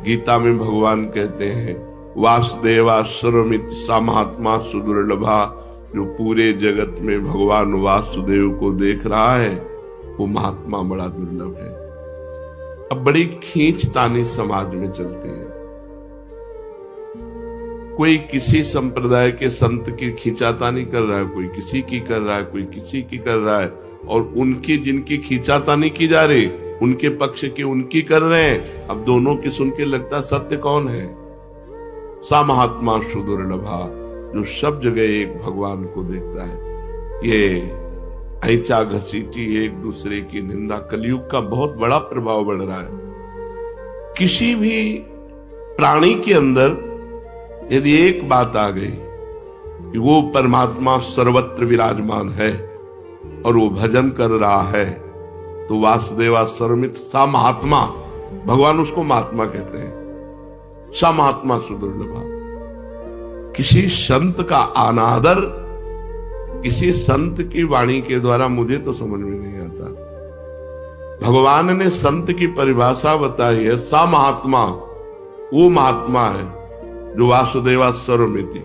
गीता में भगवान कहते हैं वासुदेवा सर्वमिति सा महात्मा सुदुर्लभा। जो पूरे जगत में भगवान वासुदेव को देख रहा है वो महात्मा बड़ा दुर्लभ है। अब बड़ी खींचतानी समाज में चलती है। कोई किसी संप्रदाय के संत की खींचातानी कर रहा है, कोई किसी की कर रहा है, कोई किसी की कर रहा है, और उनकी जिनकी खींचातानी की जा रही उनके पक्ष की उनकी कर रहे हैं। अब दोनों की सुन के लगता सत्य कौन है? सा महात्मा सुदुर्लभा, जो सब जगह एक भगवान को देखता है। ये ऐंचा घसीटी एक दूसरे की निंदा कलयुग का बहुत बड़ा प्रभाव बढ़ रहा है। किसी भी प्राणी के अंदर यदि एक बात आ गई कि वो परमात्मा सर्वत्र विराजमान है और वो भजन कर रहा है, तो वासुदेवा सर्वमित सा महात्मा, भगवान उसको महात्मा कहते हैं। सा महात्मा सुदुर्लभा। किसी संत का अनादर किसी संत की वाणी के द्वारा मुझे तो समझ में नहीं आता। भगवान ने संत की परिभाषा बताई है, सा महात्मा वो महात्मा है जो वासुदेवा सर्वमिति।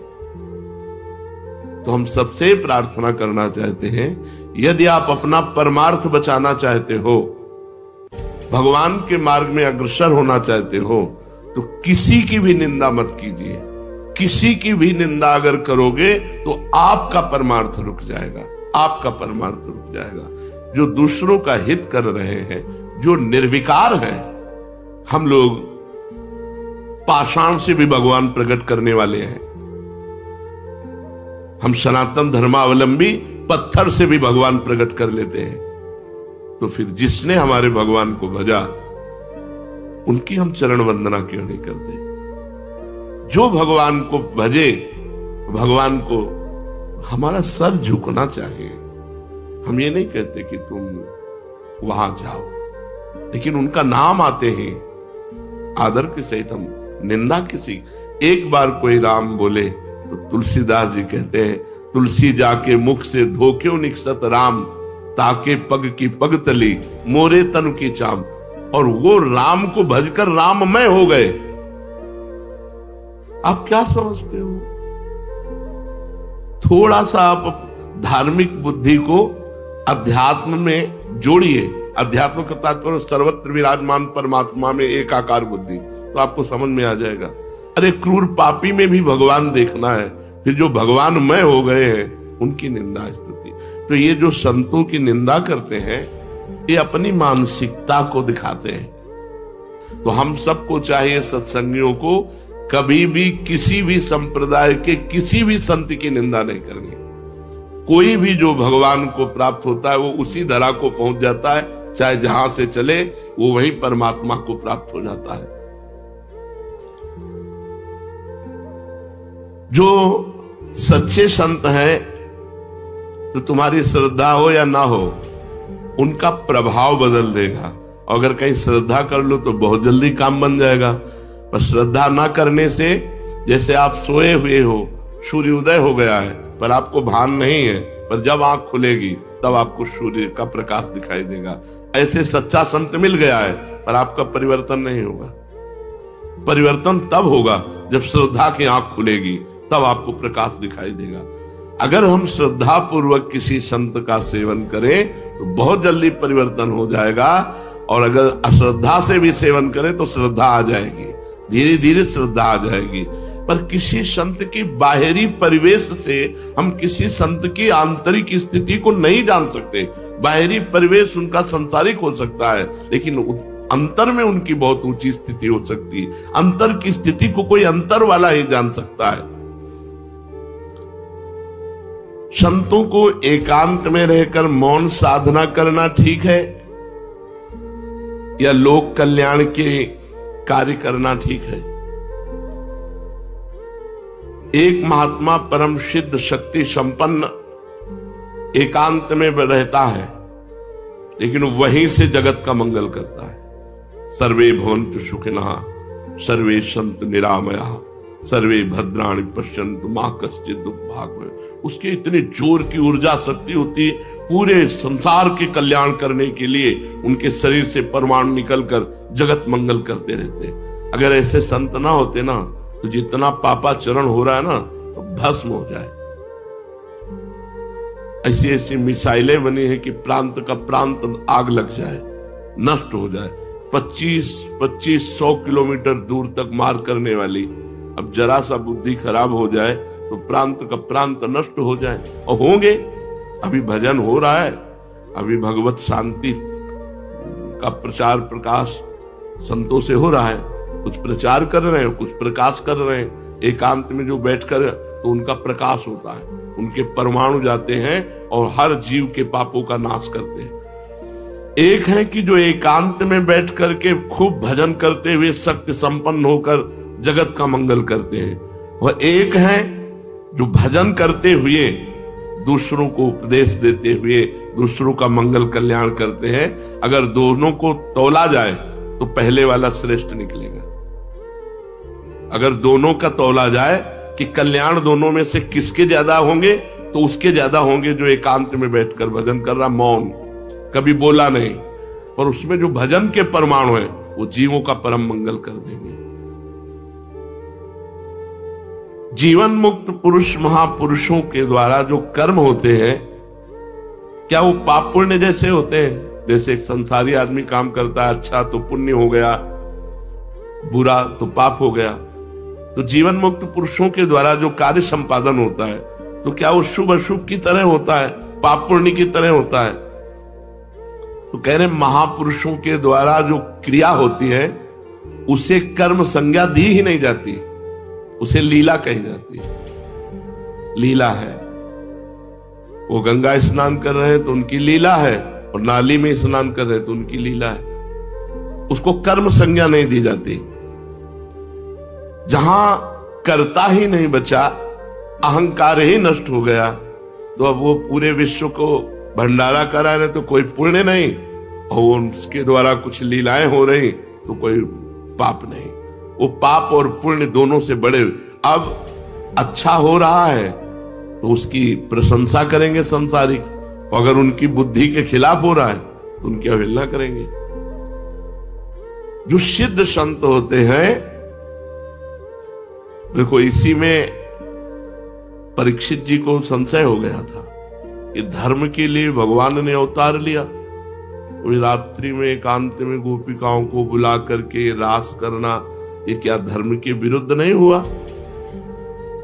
तो हम सबसे प्रार्थना करना चाहते हैं, यदि आप अपना परमार्थ बचाना चाहते हो, भगवान के मार्ग में अग्रसर होना चाहते हो, तो किसी की भी निंदा मत कीजिए। किसी की भी निंदा अगर करोगे तो आपका परमार्थ रुक जाएगा, आपका परमार्थ रुक जाएगा। जो दूसरों का हित कर रहे हैं, जो निर्विकार हैं, हम लोग पाषाण से भी भगवान प्रकट करने वाले हैं। हम सनातन धर्मावलंबी पत्थर से भी भगवान प्रकट कर लेते हैं। तो फिर जिसने हमारे भगवान को भजा उनकी हम चरण वंदना क्यों नहीं करते? जो भगवान को भजे, भगवान को हमारा सर झुकना चाहिए। हम ये नहीं कहते कि तुम वहां जाओ, लेकिन उनका नाम आते हैं आदर के सहित हम निंदा किसी। एक बार कोई राम बोले तो तुलसीदास जी कहते हैं, तुलसी जाके मुख से धोक्यो निकसत राम, ताके पग की पग तली मोरे तन की चाम। और वो राम को भजकर राममय हो गए। आप क्या समझते हो? थोड़ा सा आप धार्मिक बुद्धि को अध्यात्म में जोड़िए। अध्यात्म का तात्पर्य सर्वत्र विराजमान परमात्मा में एकाकार बुद्धि, तो आपको समझ में आ जाएगा। अरे क्रूर पापी में भी भगवान देखना है, फिर जो भगवानमय हो गए हैं उनकी निंदा स्तुति। तो ये जो संतों की निंदा करते हैं, ये अपनी मानसिकता को दिखाते हैं। तो हम सबको चाहिए, सत्संगियों को, कभी भी किसी भी संप्रदाय के किसी भी संत की निंदा नहीं करनी। कोई भी जो भगवान को प्राप्त होता है वो उसी धरा को पहुंच जाता है, चाहे जहां से चले वो वहीं परमात्मा को प्राप्त हो जाता है। जो सच्चे संत हैं, तो तुम्हारी श्रद्धा हो या ना हो, उनका प्रभाव बदल देगा। अगर कहीं श्रद्धा कर लो तो बहुत जल्दी काम बन जाएगा। पर श्रद्धा ना करने से, जैसे आप सोए हुए हो, सूर्योदय हो गया है पर आपको भान नहीं है, पर जब आंख खुलेगी तब आपको सूर्य का प्रकाश दिखाई देगा। ऐसे सच्चा संत मिल गया है पर आपका परिवर्तन नहीं होगा। परिवर्तन तब होगा जब श्रद्धा की आंख खुलेगी, तब आपको प्रकाश दिखाई देगा। अगर हम श्रद्धा पूर्वक किसी संत का सेवन करें तो बहुत जल्दी परिवर्तन हो जाएगा, और अगर अश्रद्धा से भी सेवन करें तो श्रद्धा आ जाएगी, धीरे धीरे श्रद्धा आ जाएगी। पर किसी संत की बाहरी परिवेश से हम किसी संत की आंतरिक स्थिति को नहीं जान सकते। बाहरी परिवेश उनका संसारिक हो सकता है, लेकिन अंतर में उनकी बहुत ऊंची स्थिति हो सकती है। अंतर की स्थिति को कोई अंतर वाला ही जान सकता है। संतों को एकांत में रहकर मौन साधना करना ठीक है या लोक कल्याण के कार्य करना ठीक है? एक महात्मा परम सिद्ध शक्ति संपन्न एकांत में रहता है, लेकिन वहीं से जगत का मंगल करता है। सर्वे भवन्तु सुखिनः, सर्वे सन्तु निरामयाः, सर्वे भद्राणि पश्यन्तु मा कश्चित् दुःखभाग्। उसके इतने जोर की ऊर्जा शक्ति होती है, पूरे संसार के कल्याण करने के लिए उनके शरीर से परमाणु निकलकर जगत मंगल करते रहते हैं। अगर ऐसे संत ना होते ना तो जितना पापाचरण हो रहा है ना तो भस्म हो जाए। ऐसी ऐसी मिसाइलें बनी है कि प्रांत का प्रांत आग लग जाए, नष्ट हो जाए। 25-100 किलोमीटर दूर तक मार करने वाली, अब जरा सा बुद्धि खराब हो जाए तो प्रांत का प्रांत नष्ट हो जाए। और होंगे, अभी भजन हो रहा है, अभी भगवत शांति का प्रचार प्रकाश संतों से हो रहा है, कुछ प्रचार कर रहे हैं, कुछ प्रकाश कर रहे हैं। एकांत में जो बैठकर तो उनका प्रकाश होता है, उनके परमाणु जाते हैं और हर जीव के पापों का नाश करते हैं। एक है कि जो एकांत में बैठ करके खूब भजन करते हुए शक्ति संपन्न होकर जगत का मंगल करते हैं, वह एक है जो भजन करते हुए दूसरों को उपदेश देते हुए दूसरों का मंगल कल्याण करते हैं। अगर दोनों को तौला जाए तो पहले वाला श्रेष्ठ निकलेगा। अगर दोनों का तौला जाए कि कल्याण दोनों में से किसके ज्यादा होंगे, तो उसके ज्यादा होंगे जो एकांत में बैठकर भजन कर रहा, मौन, कभी बोला नहीं, पर उसमें जो भजन के परमाणु है वो जीवों का परम मंगल कर देंगे। जीवन मुक्त पुरुष महापुरुषों के द्वारा जो कर्म होते हैं, क्या वो पाप पुण्य जैसे होते हैं? जैसे एक संसारी आदमी काम करता है, अच्छा तो पुण्य हो गया, बुरा तो पाप हो गया। तो जीवन मुक्त पुरुषों के द्वारा जो कार्य संपादन होता है, तो क्या वो शुभ अशुभ की तरह होता है, पाप पुण्य की तरह होता है? तो कह रहे महापुरुषों के द्वारा जो क्रिया होती है उसे कर्म संज्ञा दी ही नहीं जाती, उसे लीला कही जाती है। लीला है, वो गंगा स्नान कर रहे हैं तो उनकी लीला है, और नाली में स्नान कर रहे हैं तो उनकी लीला है, उसको कर्म संज्ञा नहीं दी जाती। जहां कर्ता ही नहीं बचा, अहंकार ही नष्ट हो गया, तो अब वो पूरे विश्व को भंडारा करा रहे तो कोई पुण्य नहीं, और उसके द्वारा कुछ लीलाएं हो रही तो कोई पाप नहीं। वो पाप और पुण्य दोनों से बड़े। अब अच्छा हो रहा है तो उसकी प्रशंसा करेंगे संसारिक, और अगर उनकी बुद्धि के खिलाफ हो रहा है तो उनकी अवहेलना करेंगे। जो सिद्ध संत होते हैं, देखो इसी में परीक्षित जी को संशय हो गया था कि धर्म के लिए भगवान ने अवतार लिया, वही रात्रि में एकांत में गोपिकाओं को बुला करके रास करना, ये क्या धर्म के विरुद्ध नहीं हुआ?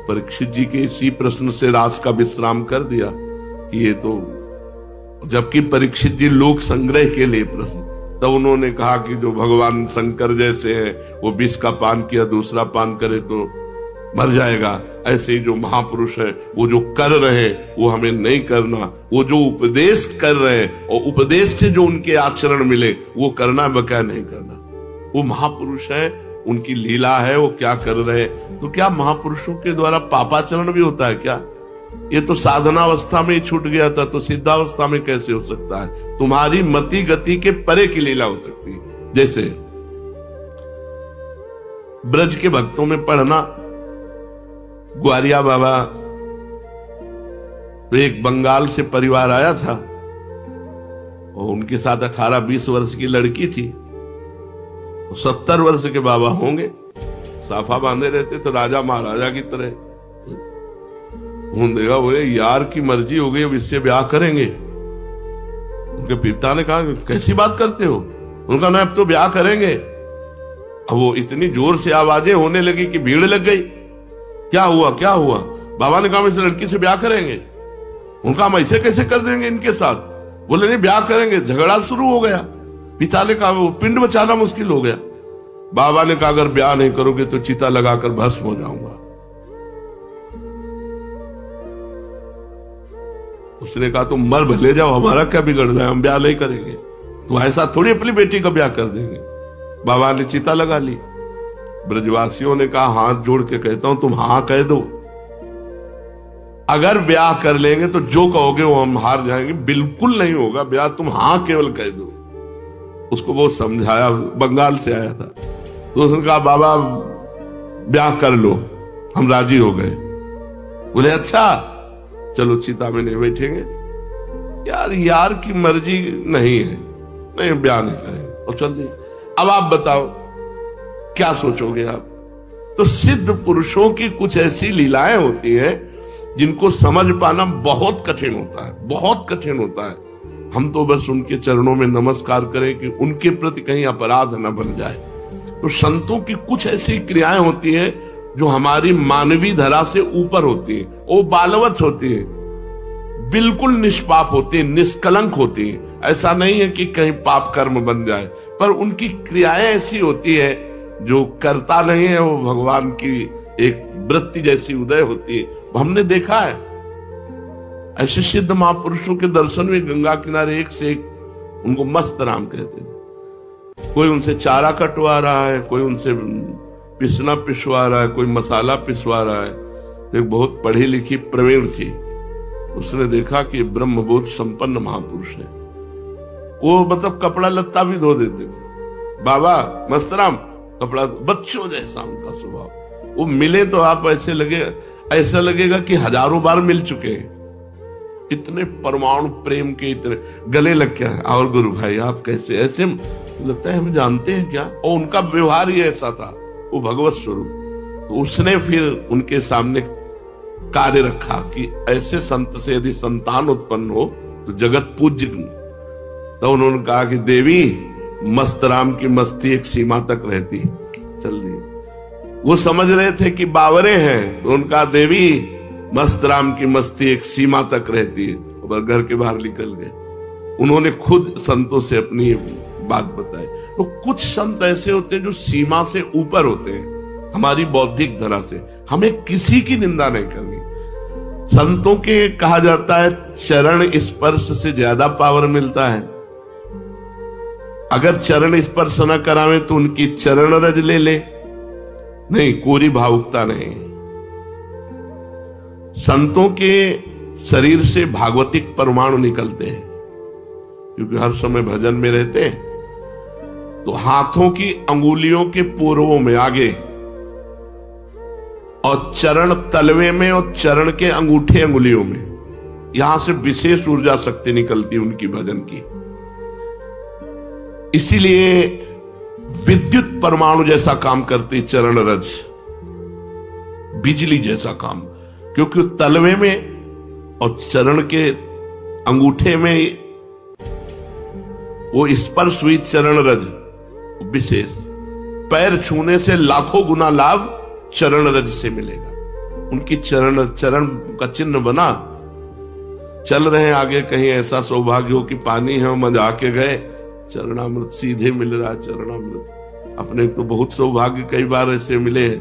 परीक्षित जी के इसी प्रश्न से रास का विश्राम कर दिया कि ये तो, जबकि परीक्षित जी लोक संग्रह के लिए प्रश्न, तब उन्होंने कहा कि जो भगवान शंकर जैसे हैं वो विष का पान किया, दूसरा पान करे तो मर जाएगा। ऐसे ही जो महापुरुष है वो जो कर रहे वो हमें नहीं करना, वो जो उपदेश कर रहे और उपदेश से जो उनके आचरण मिले वो करना, बकाया नहीं करना। वो महापुरुष है, उनकी लीला है, वो क्या कर रहे। तो क्या महापुरुषों के द्वारा पापाचरण भी होता है क्या? ये तो साधनावस्था में ही छूट गया था, तो सिद्धावस्था में कैसे हो सकता है? तुम्हारी मति गति के परे की लीला हो सकती है। जैसे ब्रज के भक्तों में पढ़ना, ग्वारिया बाबा, तो एक बंगाल से परिवार आया था और उनके साथ 18-20 वर्ष की लड़की थी, 70 वर्ष के बाबा होंगे, साफा बांधे रहते तो राजा महाराजा की तरह। देखा बोले यार की मर्जी हो गई, अब इससे ब्याह करेंगे। उनके पिता ने कहा कैसी बात करते हो? उनका ना अब तो ब्याह करेंगे। अब वो इतनी जोर से आवाजें होने लगी कि भीड़ लग गई। क्या हुआ क्या हुआ? बाबा ने कहा इस लड़की से ब्याह करेंगे। उनका हम ऐसे कैसे कर देंगे इनके साथ? बोले नहीं ब्याह करेंगे। झगड़ा शुरू हो गया। पिता ने कहा वो पिंड बचाना मुश्किल हो गया। बाबा ने कहा अगर ब्याह नहीं करोगे तो चिता लगाकर भस्म हो जाऊंगा। उसने कहा तुम मर भले जाओ, हमारा क्या बिगड़ रहा है, हम ब्याह नहीं करेंगे। तुम ऐसा थोड़ी अपनी बेटी का ब्याह कर देंगे। बाबा ने चिता लगा ली। ब्रजवासियों ने कहा हाथ जोड़ के कहता हूं तुम हाँ कह दो, अगर ब्याह कर लेंगे तो जो कहोगे वो हम हार जाएंगे। बिल्कुल नहीं होगा ब्याह, तुम हाँ केवल कह दो। उसको वो समझाया, बंगाल से आया था, तो उसने कहा बाबा ब्याह कर लो, हम राजी हो गए। बोले अच्छा चलो चिता में नहीं बैठेंगे। यार की मर्जी नहीं है, नहीं ब्याह नहीं करेंगे और चल दी। अब आप बताओ क्या सोचोगे आप? तो सिद्ध पुरुषों की कुछ ऐसी लीलाएं होती हैं जिनको समझ पाना बहुत कठिन होता है, बहुत कठिन होता है। हम तो बस उनके चरणों में नमस्कार करें कि उनके प्रति कहीं अपराध न बन जाए। तो संतों की कुछ ऐसी क्रियाएं होती हैं जो हमारी मानवीय धरा से ऊपर होती है, वो बालवत होती है, बिल्कुल निष्पाप होती है, निष्कलंक होती है। ऐसा नहीं है कि कहीं पाप कर्म बन जाए, पर उनकी क्रियाएं ऐसी होती है जो करता नहीं है, वो भगवान की एक वृत्ति जैसी उदय होती है। हमने देखा है ऐसे सिद्ध महापुरुषों के दर्शन में गंगा किनारे एक से एक उनको मस्त राम कहते थे। कोई उनसे चारा कटवा रहा है, कोई उनसे पिसना पिसवा रहा है, कोई मसाला पिसवा रहा है। एक बहुत पढ़ी लिखी प्रवीण थी, उसने देखा कि ब्रह्मबोध संपन्न महापुरुष है। वो मतलब कपड़ा लत्ता भी धो देते थे। बाबा मस्तराम कपड़ा, बच्चों जैसा उनका स्वभाव। वो मिले तो आप ऐसा लगेगा कि हजारों बार मिल चुके हैं। इतने परमाणु प्रेम के, इतने गले लग क्या है, और गुरु भाई आप कैसे, ऐसे लगता है हमें जानते हैं क्या। और उनका व्यवहार ही ऐसा था, वो भगवत स्वरूप। तो उसने फिर उनके सामने कार्य रखा कि ऐसे संत से यदि संतान उत्पन्न हो तो जगत पूज्य। तो उन्होंने कहा कि देवी मस्त राम की मस्ती एक सीमा तक रहती, चल रही। वो समझ रहे थे कि बावरे हैं, तो उनका देवी मस्त राम की मस्ती एक सीमा तक रहती है, और घर के बाहर निकल गए। उन्होंने खुद संतों से अपनी बात बताई। तो कुछ संत ऐसे होते हैं जो सीमा से ऊपर होते हैं, हमारी बौद्धिक धरा से। हमें किसी की निंदा नहीं करनी। संतों के कहा जाता है चरण स्पर्श से ज्यादा पावर मिलता है। अगर चरण स्पर्श न करावे तो उनकी चरण रज ले ले, नहीं कोरी भावुकता नहीं। संतों के शरीर से भागवतिक परमाणु निकलते हैं, क्योंकि हर समय भजन में रहते हैं। तो हाथों की अंगुलियों के पूर्वों में आगे, और चरण तलवे में, और चरण के अंगूठे अंगुलियों में, यहां से विशेष ऊर्जा शक्ति निकलती है उनकी भजन की। इसीलिए विद्युत परमाणु जैसा काम करती चरण रज, बिजली जैसा काम, क्योंकि तलवे में और चरण के अंगूठे में वो स्पर्श हुई चरण रज विशेष। पैर छूने से लाखों गुना लाभ चरण रज से मिलेगा। उनकी चरण का चिन्ह बना, चल रहे हैं आगे, कहीं ऐसा सौभाग्य हो कि पानी है मजा के गए, चरणामृत सीधे मिल रहा है। चरणामृत अपने तो बहुत सौभाग्य कई बार ऐसे मिले हैं।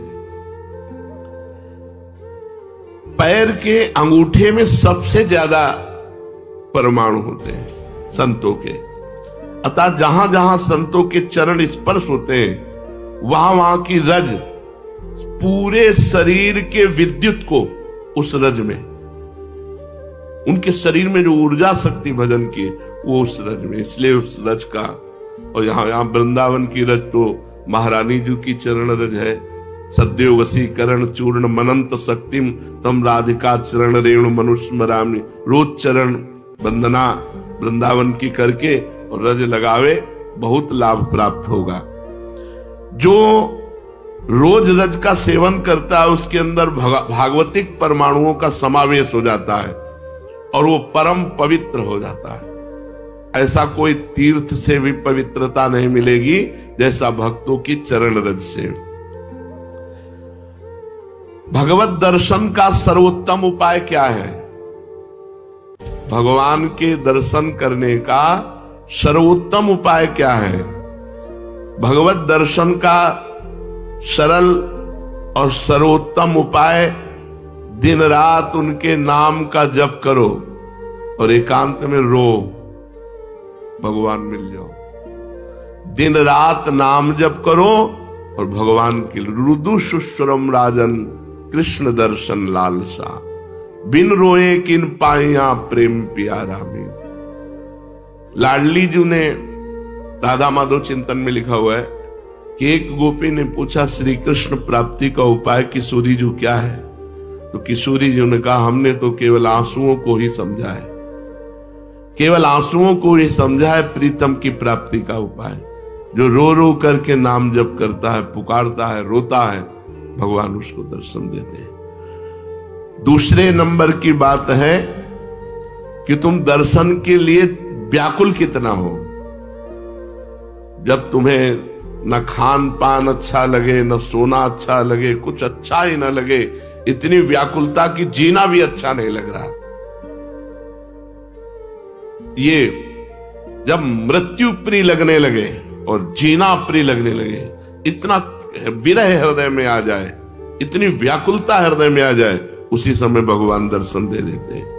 पैर के अंगूठे में सबसे ज्यादा परमाणु होते हैं संतों के। अतः जहां जहां संतों के चरण स्पर्श होते हैं, वहां वहां की रज पूरे शरीर के विद्युत को उस रज में, उनके शरीर में जो ऊर्जा शक्ति भजन की वो उस रज में, इसलिए उस रज का। और यहाँ वृंदावन की रज तो महारानी जी की चरण रज है। सद्यो वसीकरण चूर्ण मनंत शक्तिम तम राधिका चरण रेणु मनुस्मरामि। रोज चरण वंदना वृंदावन की करके और रज लगावे, बहुत लाभ प्राप्त होगा। जो रोज रज का सेवन करता है उसके अंदर भागवतिक परमाणुओं का समावेश हो जाता है और वो परम पवित्र हो जाता है। ऐसा कोई तीर्थ से भी पवित्रता नहीं मिलेगी जैसा भक्तों की चरण रज से। भगवत दर्शन का सर्वोत्तम उपाय क्या है? भगवान के दर्शन करने का सर्वोत्तम उपाय क्या है? भगवत दर्शन का सरल और सर्वोत्तम उपाय दिन रात उनके नाम का जप करो और एकांत में रो, भगवान मिल जाओ। दिन रात नाम जप करो और भगवान के रुदु सुस्वरम राजन कृष्ण दर्शन लालसा। बिन रोए किन पाइया प्रेम प्यारा बिन। लाडली जी ने राधा माधव चिंतन में लिखा हुआ है कि एक गोपी ने पूछा श्री कृष्ण प्राप्ति का उपाय किशोरी जी क्या है? तो किशोरी जी ने कहा हमने तो केवल आंसुओं को ही समझा है, केवल आंसुओं को ही समझा है प्रीतम की प्राप्ति का उपाय। जो रो रो करके नाम जप करता है, पुकारता है, रोता है, भगवान उसको दर्शन देते हैं। दूसरे नंबर की बात है कि तुम दर्शन के लिए व्याकुल कितना हो। जब तुम्हें न खान पान अच्छा लगे, न सोना अच्छा लगे, कुछ अच्छा ही ना लगे, इतनी व्याकुलता की जीना भी अच्छा नहीं लग रहा। ये जब मृत्यु प्रिय लगने लगे और जीना प्रिय लगने लगे, इतना विरह हृदय में आ जाए, इतनी व्याकुलता हृदय में आ जाए, उसी समय भगवान दर्शन दे देते हैं।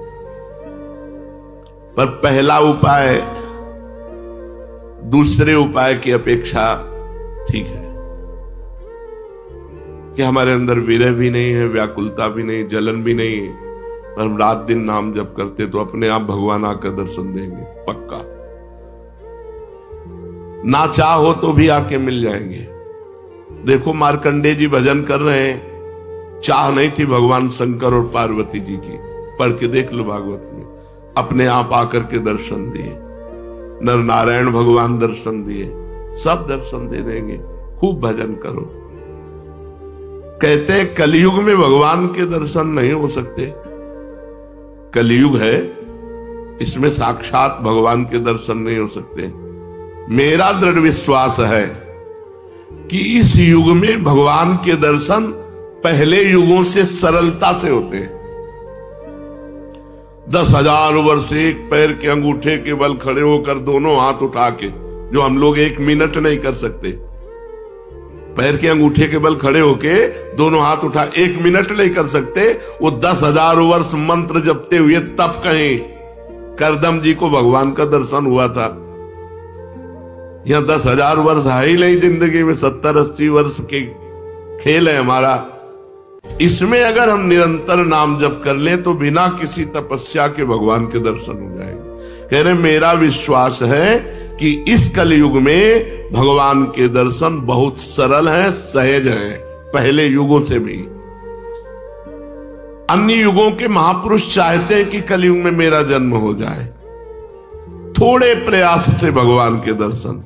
पर पहला उपाय दूसरे उपाय की अपेक्षा ठीक है कि हमारे अंदर विरह भी नहीं है, व्याकुलता भी नहीं, जलन भी नहीं है, पर हम रात दिन नाम जप करते तो अपने आप भगवान आकर दर्शन देंगे, पक्का। ना चाहो तो भी आके मिल जाएंगे। देखो मार्कंडेय जी भजन कर रहे हैं, चाह नहीं थी भगवान शंकर और पार्वती जी की, पढ़ के देख लो भागवत में, अपने आप आकर के दर्शन दिए। नर नारायण भगवान दर्शन दिए, सब दर्शन दे देंगे। खूब भजन करो। कहते हैं कलयुग में भगवान के दर्शन नहीं हो सकते। कलयुग है, इसमें साक्षात भगवान के दर्शन नहीं हो सकते। मेरा दृढ़ विश्वास है कि इस युग में भगवान के दर्शन पहले युगों से सरलता से होते हैं। 10,000 वर्ष एक पैर के अंगूठे के बल खड़े होकर दोनों हाथ उठा के, जो हम लोग 1 मिनट नहीं कर सकते, पैर के अंगूठे के बल खड़े होके दोनों हाथ उठा 1 मिनट नहीं कर सकते, वो 10,000 वर्ष मंत्र जपते हुए तब कहीं करदम जी को भगवान का दर्शन हुआ था। यहां 10,000 वर्ष है ही नहीं जिंदगी में, 70-80 वर्ष के खेल है हमारा। इसमें अगर हम निरंतर नाम जप कर लें तो बिना किसी तपस्या के भगवान के दर्शन हो जाएंगे। कह रहे मेरा विश्वास है कि इस कलयुग में भगवान के दर्शन बहुत सरल हैं, सहज हैं, पहले युगों से भी। अन्य युगों के महापुरुष चाहते हैं कि कलयुग में मेरा जन्म हो जाए, थोड़े प्रयास से भगवान के दर्शन,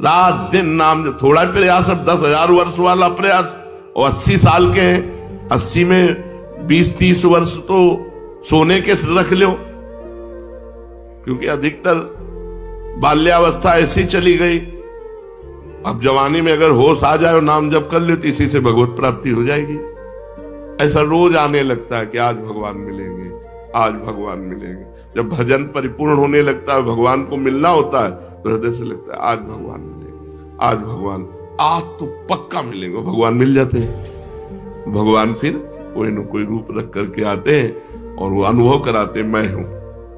रात दिन नाम, थोड़ा प्रयास, अब 10,000 वर्ष वाला प्रयास, और 80 साल के हैं, 80 में 20-30 वर्ष तो सोने के रख लो, क्योंकि अधिकतर बाल्यावस्था ऐसी चली गई। अब जवानी में अगर होश आ जाए और नाम जप कर ले तो इसी से भगवत प्राप्ति हो जाएगी। ऐसा रोज आने लगता है कि आज भगवान मिलेंगे, आज भगवान मिलेंगे। जब भजन परिपूर्ण होने लगता है, भगवान को मिलना होता है, तो हृदय से लगता है आज भगवान मिलेंगे, आज भगवान, आज तो पक्का मिलेंगे। भगवान मिल जाते हैं। भगवान फिर कोई न कोई रूप रख करके आते हैं और वो अनुभव कराते हैं, मैं हूं,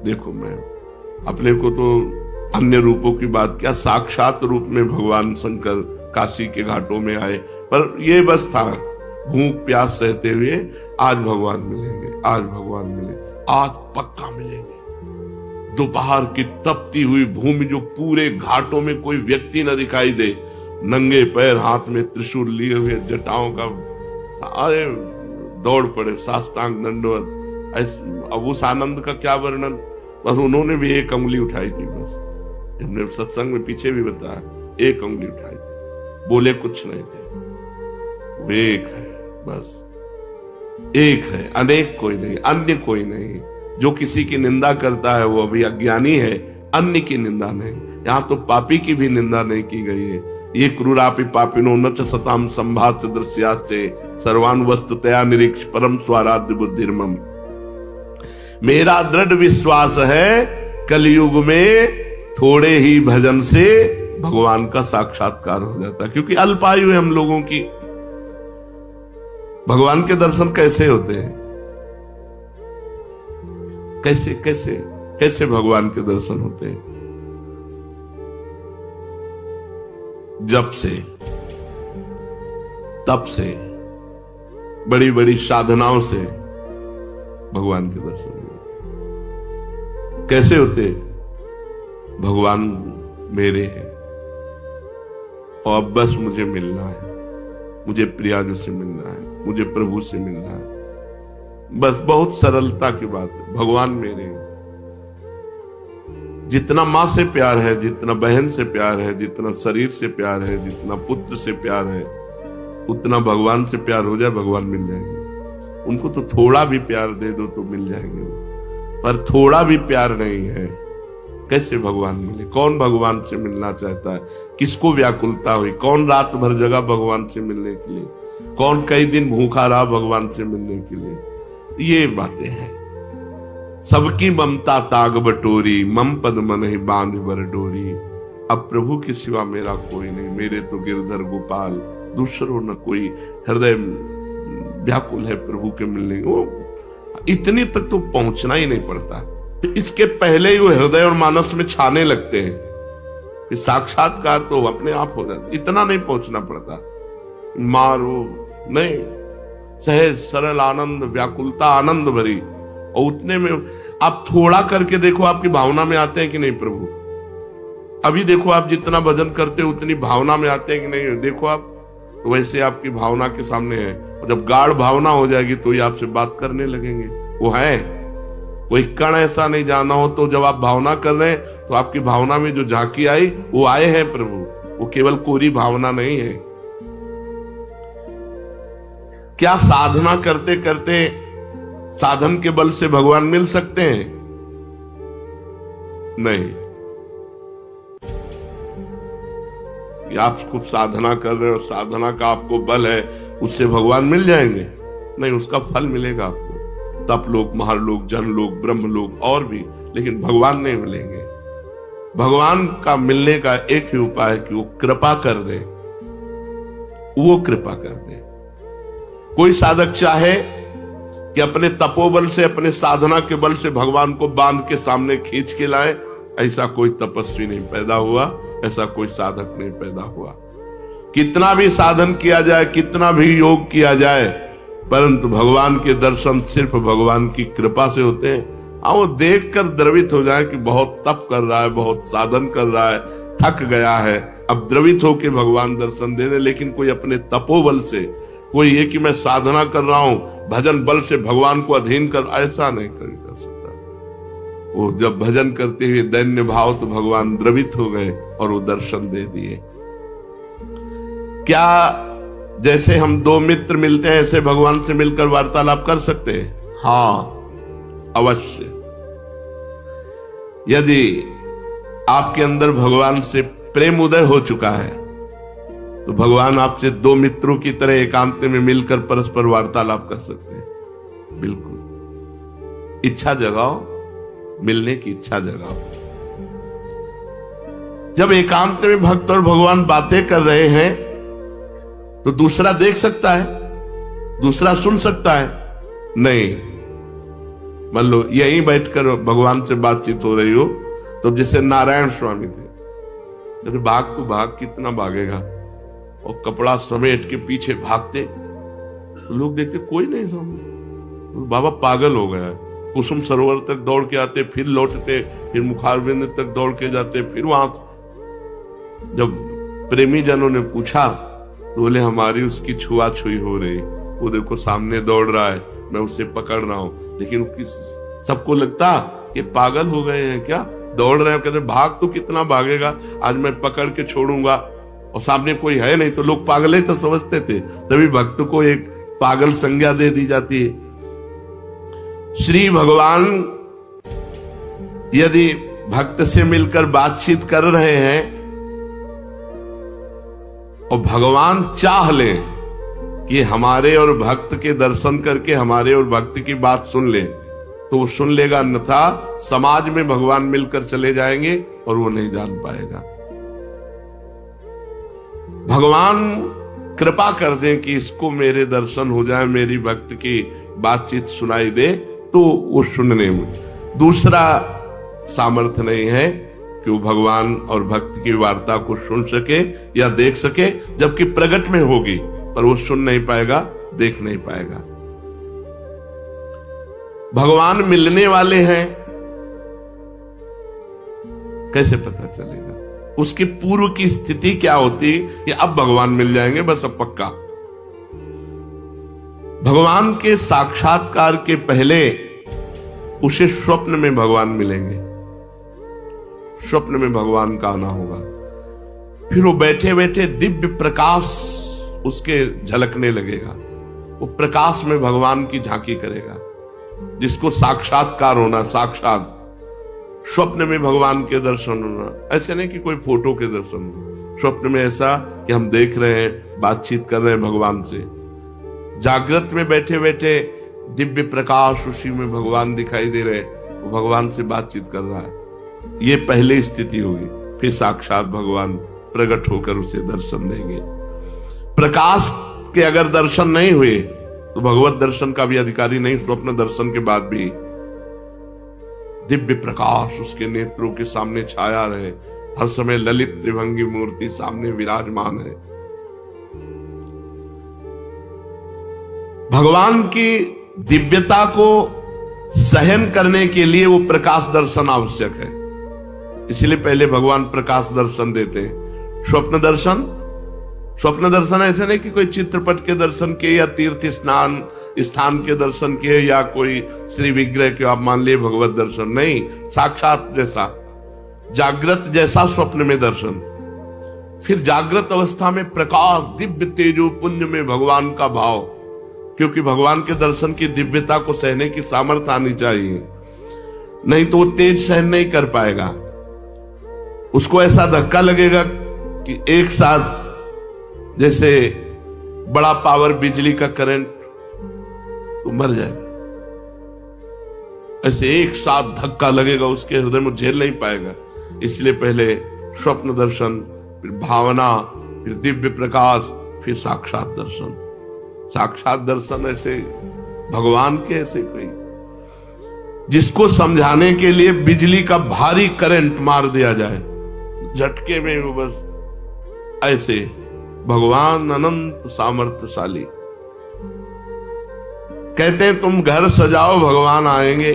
देखो मैं हूं। अपने को तो अन्य रूपों की बात क्या, साक्षात रूप में भगवान शंकर काशी के घाटों में आए, पर ये बस था भूख प्यास सहते हुए, आज भगवान मिलेंगे, आज भगवान मिलेंगे, आज पक्का मिलेंगे। दोपहर की तपती हुई भूमि, जो पूरे घाटों में कोई व्यक्ति न दिखाई दे, नंगे पैर, हाथ में त्रिशूल लिए हुए, जटाओं का, अरे दौड़ पड़े, साष्टांग दंडवत। अब उस आनंद का क्या वर्णन, बस उन्होंने भी एक उंगली उठाई थी, बस हमने सत्संग में पीछे भी बताया, एक उंगली उठाई थी, बोले कुछ नहीं थे। वो एक है, बस एक है, अनेक कोई नहीं, अन्य कोई नहीं। जो किसी की निंदा करता है वो अभी अज्ञानी है, अन्य की निंदा नहीं। यहां तो पापी की भी निंदा नहीं की गई है। ये क्रूरापि पापिनो न च सताम संभाष्य दृश्यास्य सर्वानुवस्तुतया निरीक्ष परम स्वाराध्य बुद्धिर्मम। मेरा दृढ़ विश्वास है कलयुग में थोड़े ही भजन से भगवान का साक्षात्कार हो जाता है, क्योंकि अल्पायु है हम लोगों की। भगवान के दर्शन कैसे होते हैं, कैसे कैसे कैसे भगवान के दर्शन होते हैं? जब से, तब से, बड़ी बड़ी साधनाओं से भगवान के दर्शन होते। कैसे होते? भगवान मेरे हैं और अब बस मुझे मिलना है, मुझे प्रियाजू से मिलना है, मुझे प्रभु से मिलना है। बस बहुत सरलता की बात है, भगवान मेरे हैं। जितना माँ से प्यार है, जितना बहन से प्यार है, जितना शरीर से प्यार है, जितना पुत्र से प्यार है, उतना भगवान से प्यार हो जाए, भगवान मिल जाएंगे। उनको तो थोड़ा भी प्यार दे दो तो मिल जाएंगे, पर थोड़ा भी प्यार नहीं है, कैसे भगवान मिले? कौन भगवान से मिलना चाहता है? किसको व्याकुलता हुई? कौन रात भर जगा भगवान से मिलने के लिए? कौन कई दिन भूखा रहा भगवान से मिलने के लिए? ये बातें हैं। सबकी ममता ताग बटोरी, मम पद मन ही बांध बर डोरी। अब प्रभु के सिवा मेरा कोई नहीं, मेरे तो गिरधर गोपाल, दूसरों न कोई। हृदय व्याकुल है प्रभु के मिलने। वो इतनी तक तो पहुंचना ही नहीं पड़ता, इसके पहले ही वो हृदय और मानस में छाने लगते हैं, फिर साक्षात्कार तो अपने आप हो जाता। इतना नहीं पहुंचना पड़ता, मारो नहीं, सहज सरल आनंद, व्याकुलता आनंद भरी। और उतने में आप थोड़ा करके देखो, आपकी भावना में आते हैं कि नहीं प्रभु? अभी देखो आप जितना भजन करते हो उतनी भावना में आते हैं कि नहीं? देखो आप, तो वैसे आपकी भावना के सामने है। और जब गाढ़ भावना हो जाएगी तो ये आपसे बात करने लगेंगे। वो है, कोई कण ऐसा नहीं जाना हो। तो जब आप भावना कर रहे हैं तो आपकी भावना में जो झांकी आई वो आए हैं प्रभु, वो केवल कोरी भावना नहीं है। क्या साधना करते करते साधन के बल से भगवान मिल सकते हैं? नहीं। आप खूब साधना कर रहे हो, साधना का आपको बल है, उससे भगवान मिल जाएंगे? नहीं, उसका फल मिलेगा आपको, तप लोक, महालोक, जनलोक, ब्रह्मलोक और भी, लेकिन भगवान नहीं मिलेंगे। भगवान का मिलने का एक ही उपाय है कि वो कृपा कर दे, वो कृपा कर दे। कोई साधक चाहे कि अपने तपोबल से, अपने साधना के बल से भगवान को बांध के सामने खींच के लाए, ऐसा कोई तपस्वी नहीं पैदा हुआ, ऐसा कोई साधक नहीं पैदा हुआ। कितना भी साधन किया जाए, कितना भी योग किया जाए, परंतु भगवान के दर्शन सिर्फ भगवान की कृपा से होते हैं। वो देखकर द्रवित हो जाए कि बहुत तप कर रहा है, बहुत साधन कर रहा है, थक गया है, अब द्रवित होकर भगवान दर्शन दे दे। लेकिन कोई अपने तपोबल से, कोई ये कि मैं साधना कर रहा हूं, भजन बल से भगवान को अधीन कर, ऐसा नहीं कर सकता। वो जब भजन करते हुए दैन्य भाव, तो भगवान द्रवित हो गए और वो दर्शन दे दिए। क्या जैसे हम दो मित्र मिलते हैं ऐसे भगवान से मिलकर वार्तालाप कर सकते हैं? हाँ, अवश्य। यदि आपके अंदर भगवान से प्रेम उदय हो चुका है तो भगवान आपसे दो मित्रों की तरह एकांत में मिलकर परस्पर वार्तालाप कर सकते हैं। बिल्कुल, इच्छा जगाओ, मिलने की इच्छा जगाओ। जब एकांत में भक्त और भगवान बातें कर रहे हैं तो दूसरा देख सकता है, दूसरा सुन सकता है? नहीं। मान लो यहीं बैठकर भगवान से बातचीत हो रही हो, तो जैसे नारायण स्वामी थे, अरे भाग तो भाग, कितना भागेगा, और कपड़ा समेट के पीछे भागते, तो लोग देखते कोई नहीं सामने, बाबा पागल हो गया है। कुसुम सरोवर तक दौड़ के आते, फिर लौटते, फिर मुखारबिंद तक दौड़ के जाते, फिर वहां। जब प्रेमी जनों ने पूछा तो बोले हमारी उसकी छुआछुई हो रही, वो देखो सामने दौड़ रहा है, मैं उसे पकड़ रहा हूं। लेकिन सबको लगता कि पागल हो गए हैं क्या, दौड़ रहे हैं। कहते भाग तो कितना भागेगा, आज मैं पकड़ के छोड़ूंगा, और सामने कोई है नहीं। तो लोग पागल ही तो समझते थे, तभी भक्त को एक पागल संज्ञा दे दी जाती है। श्री भगवान यदि भक्त से मिलकर बातचीत कर रहे हैं और भगवान चाह ले कि हमारे और भक्त के दर्शन करके हमारे और भक्त की बात सुन ले, तो वो सुन लेगा, अन्यथा समाज में भगवान मिलकर चले जाएंगे और वो नहीं जान पाएगा। भगवान कृपा कर दें कि इसको मेरे दर्शन हो जाए, मेरी भक्त की बातचीत सुनाई दे, तो वो सुनने में। दूसरा सामर्थ्य नहीं है कि वो भगवान और भक्त की वार्ता को सुन सके या देख सके, जबकि प्रगट में होगी, पर वो सुन नहीं पाएगा, देख नहीं पाएगा। भगवान मिलने वाले हैं, कैसे पता चलेगा? उसकी पूर्व की स्थिति क्या होती कि अब भगवान मिल जाएंगे, बस अब पक्का। भगवान के साक्षात्कार के पहले उसे स्वप्न में भगवान मिलेंगे। स्वप्न में भगवान का आना होगा। फिर वो बैठे बैठे दिव्य प्रकाश उसके झलकने लगेगा, वो प्रकाश में भगवान की झांकी करेगा, जिसको साक्षात्कार होना, साक्षात स्वप्न में भगवान के दर्शन होना। ऐसे नहीं कि कोई फोटो के दर्शन हो, स्वप्न में ऐसा कि हम देख रहे हैं, बातचीत कर रहे हैं भगवान से। जागृत में बैठे बैठे दिव्य प्रकाश, उसी में भगवान दिखाई दे रहे, वो भगवान से बातचीत कर रहा है। ये पहली स्थिति होगी। फिर साक्षात भगवान प्रकट होकर उसे दर्शन देंगे। प्रकाश के अगर दर्शन नहीं हुए तो भगवत दर्शन का भी अधिकारी नहीं। स्वप्न दर्शन के बाद भी दिव्य प्रकाश उसके नेत्रों के सामने छाया रहे, हर समय ललित त्रिभंगी मूर्ति सामने विराजमान है। भगवान की दिव्यता को सहन करने के लिए वो प्रकाश दर्शन आवश्यक है, इसलिए पहले भगवान प्रकाश दर्शन देते हैं। स्वप्न दर्शन ऐसे नहीं कि कोई चित्रपट के दर्शन के या तीर्थ स्थान के दर्शन के या कोई श्री विग्रह के आप मान लिए भगवत दर्शन, नहीं, साक्षात जैसा, जागृत जैसा स्वप्न में दर्शन। फिर जागृत अवस्था में प्रकाश, दिव्य तेजो पुंज में भगवान का भाव, क्योंकि भगवान के दर्शन की दिव्यता को सहने की सामर्थ्य आनी चाहिए, नहीं तो वो तेज सहन नहीं कर पाएगा। उसको ऐसा धक्का लगेगा कि एक साथ जैसे बड़ा पावर बिजली का करंट, तो मर जाएगा। ऐसे एक साथ धक्का लगेगा उसके हृदय में, झेल नहीं पाएगा। इसलिए पहले स्वप्न दर्शन, फिर भावना, फिर दिव्य प्रकाश, फिर साक्षात दर्शन। साक्षात दर्शन ऐसे भगवान के ऐसे कोई जिसको समझाने के लिए बिजली का भारी करंट मार दिया जाए, झटके में वो बस ऐसे। भगवान अनंत सामर्थ्यशाली। कहते हैं तुम घर सजाओ भगवान आएंगे।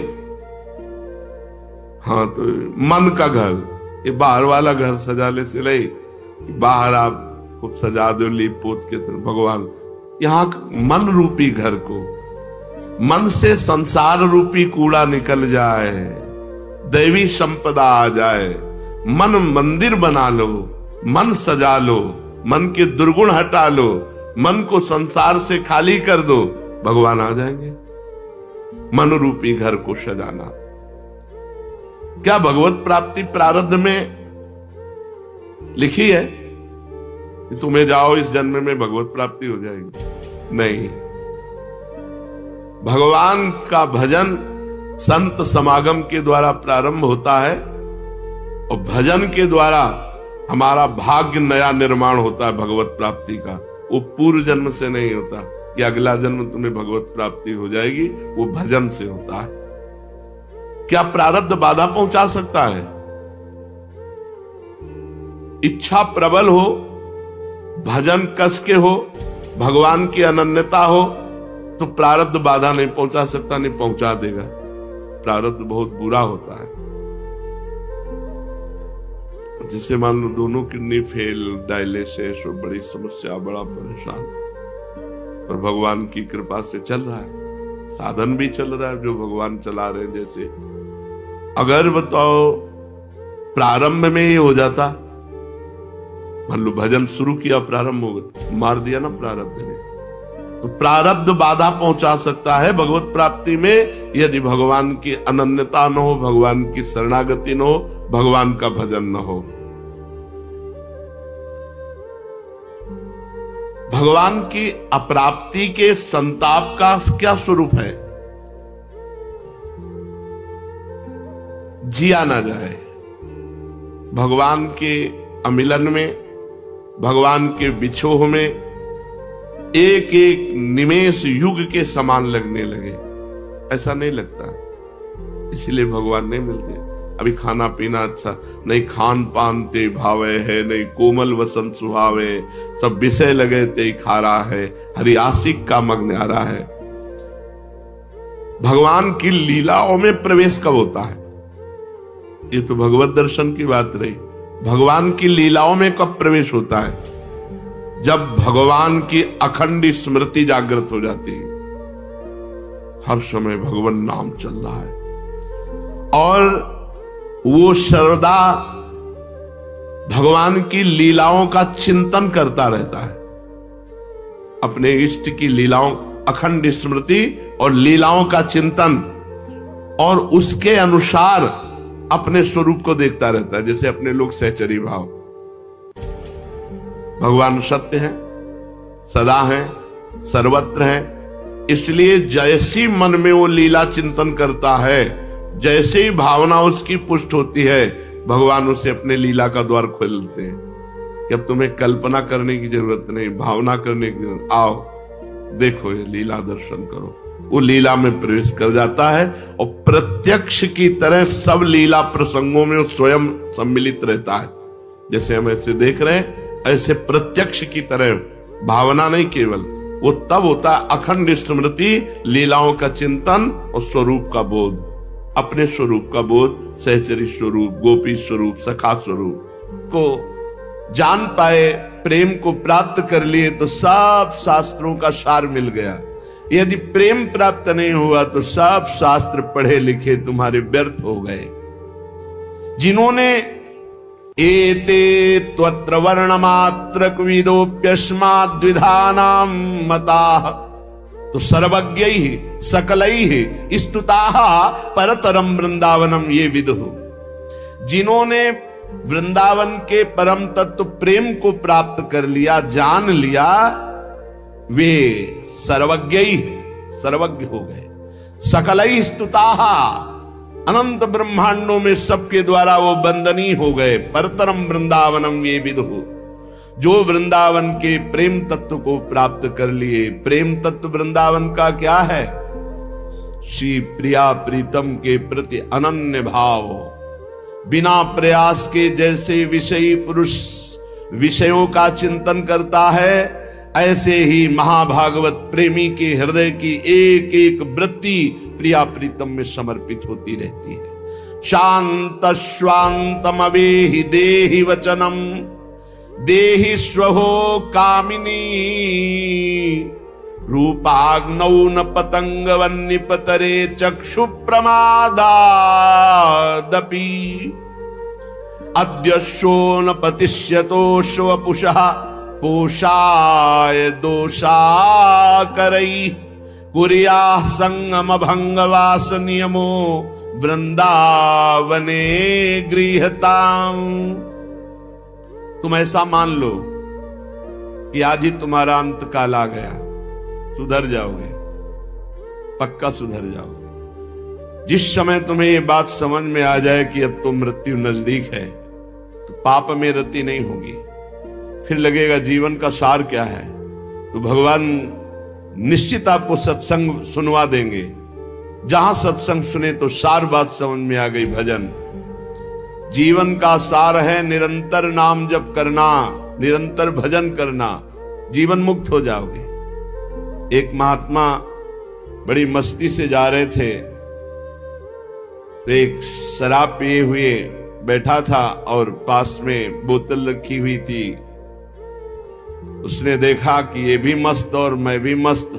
हाँ, तो मन का घर, ये बाहर वाला घर सजाने से नहीं कि बाहर आप खूब सजा दो लीप पोत के, तो भगवान यहां मन रूपी घर को, मन से संसार रूपी कूड़ा निकल जाए, दैवी संपदा आ जाए, मन मंदिर बना लो, मन सजा लो, मन के दुर्गुण हटा लो, मन को संसार से खाली कर दो, भगवान आ जाएंगे। मन रूपी घर को सजाना। क्या भगवत प्राप्ति प्रारब्ध में लिखी है कि तुम्हें जाओ इस जन्म में भगवत प्राप्ति हो जाएगी? नहीं। भगवान का भजन संत समागम के द्वारा प्रारंभ होता है, और भजन के द्वारा हमारा भाग्य नया निर्माण होता है भगवत प्राप्ति का। वो पूर्व जन्म से नहीं होता कि अगला जन्म तुम्हें भगवत प्राप्ति हो जाएगी, वो भजन से होता है। क्या प्रारब्ध बाधा पहुंचा सकता है? इच्छा प्रबल हो, भजन कस के हो, भगवान की अनन्यता हो, तो प्रारब्ध बाधा नहीं पहुंचा सकता, नहीं पहुंचा देगा। प्रारब्ध बहुत बुरा होता है। जिसे मान लो दोनों किडनी फेल, डायलिसिस, बड़ी समस्या, बड़ा परेशान, पर भगवान की कृपा से चल रहा है, साधन भी चल रहा है जो भगवान चला रहे हैं। जैसे अगर बताओ प्रारंभ में ये हो जाता, मान लो भजन शुरू किया, प्रारंभ हो गया, मार दिया ना प्रारब्ध ने, तो प्रारब्ध बाधा पहुंचा सकता है भगवत प्राप्ति में, यदि भगवान की अनन्यता न हो, भगवान की शरणागति न हो, भगवान का भजन न हो। भगवान की अप्राप्ति के संताप का क्या स्वरूप है? जिया ना जाए। भगवान के अमिलन में, भगवान के विछोह में एक एक निमेष युग के समान लगने लगे, ऐसा नहीं लगता। इसलिए भगवान नहीं मिलते। अभी खाना पीना अच्छा नहीं, खान पान ते भावे है, नहीं कोमल वसंत सुहावे, सब विषय लगे ते खारा है, हरि आशिक का मग्न आ रहा है। भगवान की लीलाओं में प्रवेश कब होता है? ये तो भगवत दर्शन की बात रही। भगवान की लीलाओं में कब प्रवेश होता है? जब भगवान की अखंड स्मृति जागृत हो जाती है, हर समय भगवान नाम चल रहा है, और वो सर्वदा भगवान की लीलाओं का चिंतन करता रहता है, अपने इष्ट की लीलाओं, अखंड स्मृति और लीलाओं का चिंतन, और उसके अनुसार अपने स्वरूप को देखता रहता है। जैसे अपने लोग सहचरी भाव, भगवान सत्य है, सदा है, सर्वत्र है, इसलिए जैसी मन में वो लीला चिंतन करता है, जैसे ही भावना उसकी पुष्ट होती है, भगवान उसे अपने लीला का द्वार खोलते हैं कि अब तुम्हें कल्पना करने की जरूरत नहीं, भावना करने की जरूरत, आओ देखो ये लीला दर्शन करो। वो लीला में प्रवेश कर जाता है और प्रत्यक्ष की तरह सब लीला प्रसंगों में स्वयं सम्मिलित रहता है। जैसे हम ऐसे देख रहे हैं, ऐसे प्रत्यक्ष की तरह, भावना नहीं केवल, वो तब होता है अखंड स्मृति, लीलाओं का चिंतन और स्वरूप का बोध, अपने स्वरूप का बोध, सहचरी स्वरूप, गोपी स्वरूप, सखा स्वरूप को जान पाए, प्रेम को प्राप्त कर लिए तो सब शास्त्रों का सार मिल गया। यदि प्रेम प्राप्त नहीं हुआ तो सब शास्त्र पढ़े लिखे तुम्हारे व्यर्थ हो गए। जिन्होंने एते त्वत्र वर्णमात्रक विदोप्यस्माद्विधानां मताः तो सर्वज्ञैः सकलैः स्तुताः परतरम वृंदावनम ये विदुः। जिन्होंने वृंदावन के परम तत्व प्रेम को प्राप्त कर लिया, जान लिया, वे सर्वज्ञ हो गए। सकलैः स्तुताः, अनंत ब्रह्मांडों में सबके द्वारा वो वंदनीय हो गए। परतरम वृंदावनम ये विदुः, जो वृंदावन के प्रेम तत्व को प्राप्त कर लिए। प्रेम तत्व वृंदावन का क्या है? श्री प्रिया प्रीतम के प्रति अनन्य भाव, बिना प्रयास के जैसे विषयी पुरुष विषयों का चिंतन करता है, ऐसे ही महाभागवत प्रेमी के हृदय की एक एक वृत्ति प्रिया प्रीतम में समर्पित होती रहती है। शांत स्वांतम अवेहि देहि वचनम देहि स्वहो कामिनी रूपाग्नौ न पतंग वन्निपतरे चक्षु प्रमादादपि अद्यशो न पतिष्यतोष्वपुषः पोषाय दोषाकरै कुर्याः संगम भंगवास नियमो वृंदावने गृहताम्। तुम ऐसा मान लो कि आज ही तुम्हारा अंत काल आ गया, सुधर जाओगे, पक्का सुधर जाओगे। जिस समय तुम्हें ये बात समझ में आ जाए कि अब तो मृत्यु नजदीक है, तो पाप में रति नहीं होगी। फिर लगेगा जीवन का सार क्या है, तो भगवान निश्चित आपको सत्संग सुनवा देंगे। जहां सत्संग सुने तो सार बात समझ में आ गई। भजन जीवन का सार है, निरंतर नाम जप करना, निरंतर भजन करना, जीवन मुक्त हो जाओगे। एक महात्मा बड़ी मस्ती से जा रहे थे, तो एक शराब पिए हुए बैठा था और पास में बोतल रखी हुई थी। उसने देखा कि ये भी मस्त और मैं भी मस्त।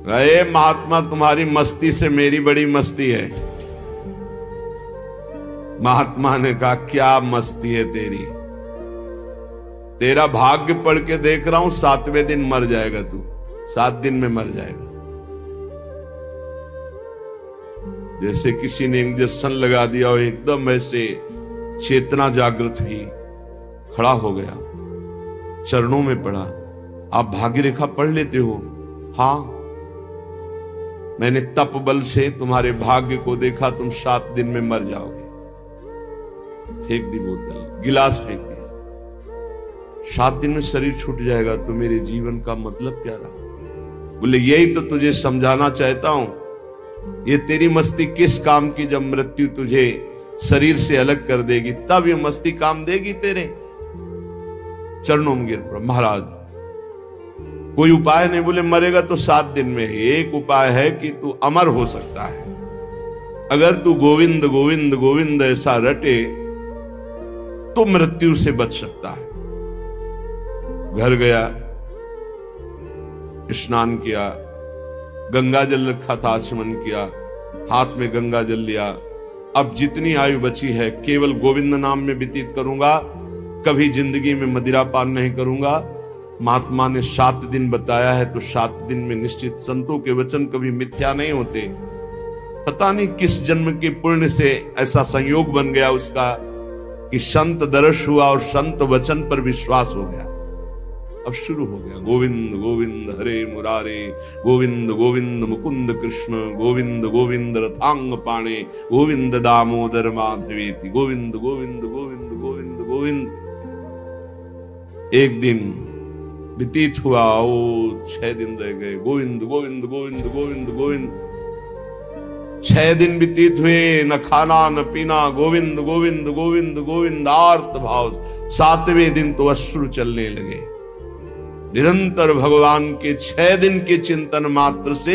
अरे महात्मा, तुम्हारी मस्ती से मेरी बड़ी मस्ती है। महात्मा ने कहा, क्या मस्ती है तेरी? तेरा भाग्य पढ़ के देख रहा हूं, 7वें दिन मर जाएगा तू, 7 दिन में मर जाएगा। जैसे किसी ने इंजेक्शन लगा दिया हो, एकदम ऐसे चेतना जागृत हुई, खड़ा हो गया, चरणों में पड़ा। आप भाग्य रेखा पढ़ लेते हो? हाँ, मैंने तप बल से तुम्हारे भाग्य को देखा, तुम 7 दिन में मर जाओगे। फेंक दी बोतल, गिलास फेंक दिया। 7 दिन में शरीर छूट जाएगा, तो मेरे जीवन का मतलब क्या रहा? बोले यही तो तुझे समझाना चाहता हूं। ये तेरी मस्ती किस काम की, जब मृत्यु तुझे शरीर से अलग कर देगी, तब ये मस्ती काम देगी तेरे। चरणों में गिर पड़ा। महाराज कोई उपाय नहीं? बोले मरेगा तो 7 दिन में ही। एक उपाय है कि तू अमर हो सकता है। अगर तू गोविंद गोविंद गोविंद ऐसा रटे तो मृत्यु से बच सकता है। घर गया, स्नान किया, गंगा जल रखा था, आचमन किया, हाथ में गंगा जल लिया, अब जितनी आयु बची है केवल गोविंद नाम में व्यतीत करूंगा, कभी जिंदगी में मदिरा पान नहीं करूंगा। महात्मा ने 7 दिन बताया है, तो 7 दिन में निश्चित संतों के वचन कभी मिथ्या नहीं होते। पता नहीं किस जन्म के पुण्य से ऐसा संयोग बन गया उसका कि संत दर्श हुआ और संत वचन पर विश्वास हो गया। अब शुरू हो गया गोविंद गोविंद हरे मुरारे, गोविंद गोविंद मुकुंद कृष्ण, गोविंद गोविंद रथांग पाणे, गोविंद दामोदर माधवेति, गोविंद गोविंद गोविंद गोविंद गोविंद। एक दिन व्यतीत हुआ, 6 दिन रह गए, गोविंद गोविंद गोविंद गोविंद गोविंद। 6 दिन व्यतीत हुए, न खाना न पीना, गोविंद गोविंद गोविंद गोविंद आर्त भाव। 7वें दिन तो अश्रु चलने लगे। निरंतर भगवान के 6 दिन के चिंतन मात्र से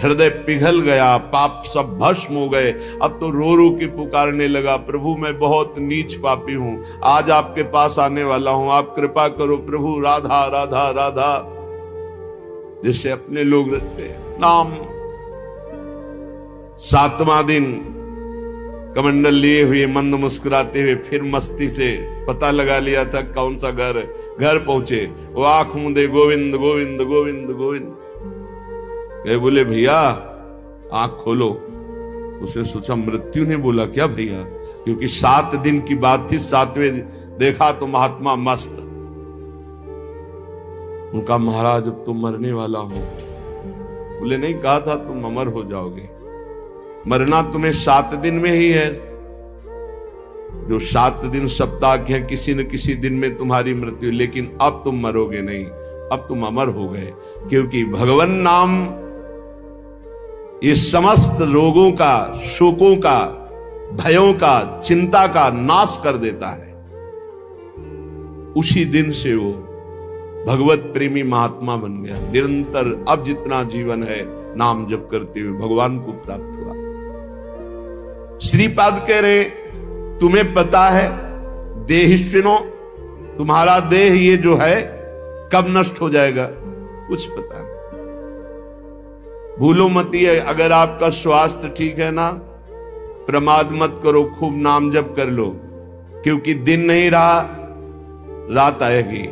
हृदय पिघल गया, पाप सब भस्म हो गए। अब तो रो रो के पुकारने लगा, प्रभु मैं बहुत नीच पापी हूं, आज आपके पास आने वाला हूं, आप कृपा करो प्रभु, राधा राधा राधा, जैसे अपने लोग रखते हैं नाम। 7वां दिन कमंडल लिए हुए मंद मुस्कुराते हुए फिर मस्ती से पता लगा लिया था कौन सा घर है। घर पहुंचे, वो आंख मूंदे, गोविंद गोविंद गोविंद गोविंद। बोले भैया आंख खोलो। उसने सोचा मृत्यु ने बोला क्या भैया, क्योंकि 7 दिन की बात थी। 7वें देखा तो महात्मा मस्त। उनका महाराज अब तुम मरने वाला हो। बोले नहीं, कहा था तुम अमर हो जाओगे, मरना तुम्हें 7 दिन में ही है। जो 7 दिन सप्ताह के हैं, किसी न किसी दिन में तुम्हारी मृत्यु, लेकिन अब तुम मरोगे नहीं, अब तुम अमर हो गए। क्योंकि भगवान नाम ये समस्त रोगों का, शोकों का, भयों का, चिंता का नाश कर देता है। उसी दिन से वो भगवत प्रेमी महात्मा बन गया। निरंतर अब जितना जीवन है नाम जप करते हुए भगवान को प्राप्त हुआ। श्रीपाद कह रहे तुम्हें पता है देहिष्विनो, तुम्हारा देह ये जो है कब नष्ट हो जाएगा, कुछ पता नहीं। भूलो मत, अगर आपका स्वास्थ्य ठीक है ना, प्रमाद मत करो, खूब नाम जप कर लो, क्योंकि दिन नहीं रहा, रात आएगी,